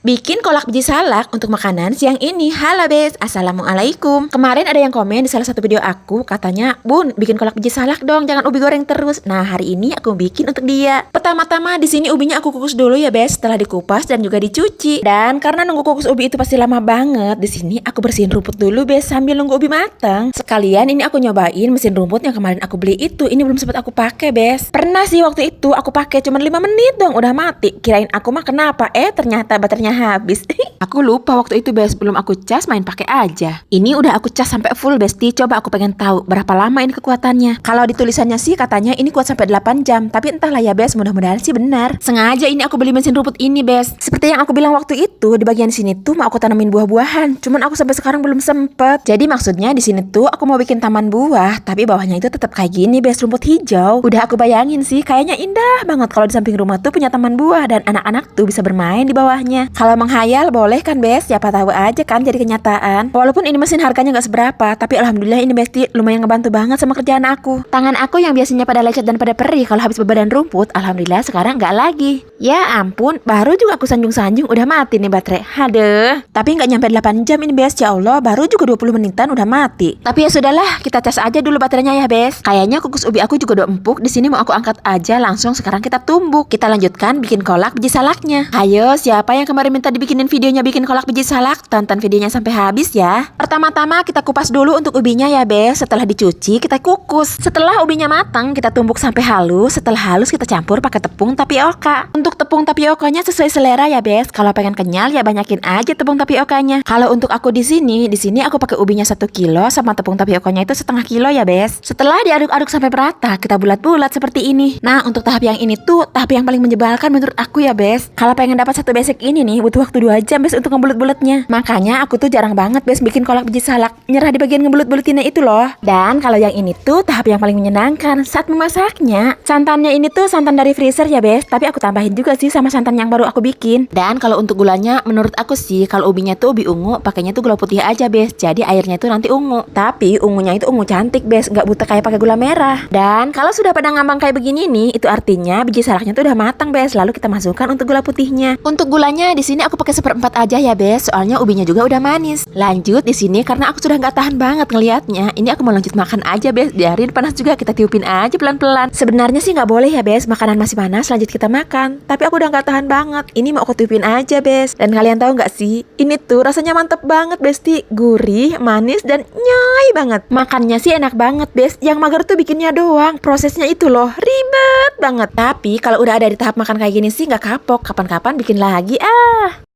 Bikin kolak biji salak untuk makanan siang ini. Halo Bes, Assalamualaikum. Kemarin ada yang komen di salah satu video aku, katanya, Bun, bikin kolak biji salak dong, jangan ubi goreng terus. Nah, hari ini aku bikin untuk dia. Pertama-tama di sini ubinya aku kukus dulu ya Bes, setelah dikupas dan juga dicuci. Dan karena nunggu kukus ubi itu pasti lama banget, di sini aku bersihin rumput dulu Bes sambil nunggu ubi matang. Sekalian ini aku nyobain mesin rumput yang kemarin aku beli itu, ini belum sempat aku pakai Bes. Pernah sih waktu itu aku pakai cuma 5 menit dong, udah mati. Kirain aku mah kenapa, ternyata baterainya habis. Aku lupa waktu itu Bes, belum aku cas, main pakai aja. Ini udah aku cas sampai full Besti. Coba aku pengen tahu berapa lama ini kekuatannya. Kalau di tulisannya sih katanya ini kuat sampai 8 jam, tapi entahlah ya Bes, mudah-mudahan sih benar. Sengaja ini aku beli mesin rumput ini Bes. Seperti yang aku bilang waktu itu, di bagian sini tuh mau aku tanamin buah-buahan, cuman aku sampai sekarang belum sempet. Jadi maksudnya di sini tuh aku mau bikin taman buah, tapi bawahnya itu tetap kayak gini Bes, rumput hijau. Udah aku bayangin sih, kayaknya indah banget kalau di samping rumah tuh punya taman buah dan anak-anak tuh bisa bermain di bawahnya. Kalau menghayal boleh kan Bes, siapa tahu aja kan jadi kenyataan. Walaupun ini mesin harganya nggak seberapa, tapi alhamdulillah ini Besti lumayan ngebantu banget sama kerjaan aku. Tangan aku yang biasanya pada lecet dan pada perih kalau habis bebadan rumput, alhamdulillah sekarang nggak lagi. Ya ampun, baru juga aku sanjung-sanjung udah mati nih baterai. Haduh, tapi nggak nyampe 8 jam ini Bes, ya Allah, baru juga 20 menitan udah mati. Tapi ya sudahlah, kita cas aja dulu baterainya ya Bes. Kayaknya kukus ubi aku juga udah empuk, di sini mau aku angkat aja langsung, sekarang kita tumbuk. Kita lanjutkan bikin kolak biji salaknya. Ayo, siapa yang kemarin minta dibikinin videonya bikin kolak biji salak? Tonton videonya sampai habis ya. Pertama-tama kita kupas dulu untuk ubinya ya Bes. Setelah dicuci kita kukus. Setelah ubinya matang kita tumbuk sampai halus. Setelah halus kita campur pakai tepung tapioka. Untuk tepung tapiokanya sesuai selera ya Bes. Kalau pengen kenyal ya banyakin aja tepung tapiokanya. Kalau untuk aku di sini aku pakai ubinya 1 kilo sama tepung tapiokanya itu setengah kilo ya Bes. Setelah diaduk-aduk sampai merata, kita bulat-bulat seperti ini. Nah, untuk tahap yang ini tuh tahap yang paling menyebalkan menurut aku ya Bes. Kalau pengen dapat satu basic ini nih butuh waktu 2 jam Bes untuk ngebulet-buletnya. Makanya aku tuh jarang banget Bes bikin kolak biji salak, nyerah di bagian ngebulet-buletinnya itu loh. Dan kalau yang ini tuh tahap yang paling menyenangkan saat memasaknya. Santannya ini tuh santan dari freezer ya Bes, tapi aku tambahin juga sih sama santan yang baru aku bikin. Dan kalau untuk gulanya menurut aku sih kalau ubinya tuh ubi ungu, pakainya tuh gula putih aja Bes. Jadi airnya tuh nanti ungu. Tapi ungunya itu ungu cantik Bes, nggak buta kayak pakai gula merah. Dan kalau sudah pada ngambang kayak begini nih, itu artinya biji salaknya tuh udah matang Bes. Lalu kita masukkan untuk gula putihnya. Untuk gulanya di sini aku pakai 1/4 aja ya Bes, soalnya ubinya juga udah manis. Lanjut di sini karena aku sudah nggak tahan banget ngelihatnya. Ini aku mau lanjut makan aja Bes, biarin panas juga kita tiupin aja pelan-pelan. Sebenarnya sih nggak boleh ya Bes, makanan masih panas lanjut kita makan. Tapi aku udah nggak tahan banget. Ini mau aku tiupin aja Bes. Dan kalian tahu nggak sih, ini tuh rasanya mantep banget Besti, gurih, manis dan nyoy banget. Makannya sih enak banget Bes. Yang mager tuh bikinnya doang, prosesnya itu loh ribet banget. Tapi kalau udah ada di tahap makan kayak gini sih nggak kapok. Kapan-kapan bikin lagi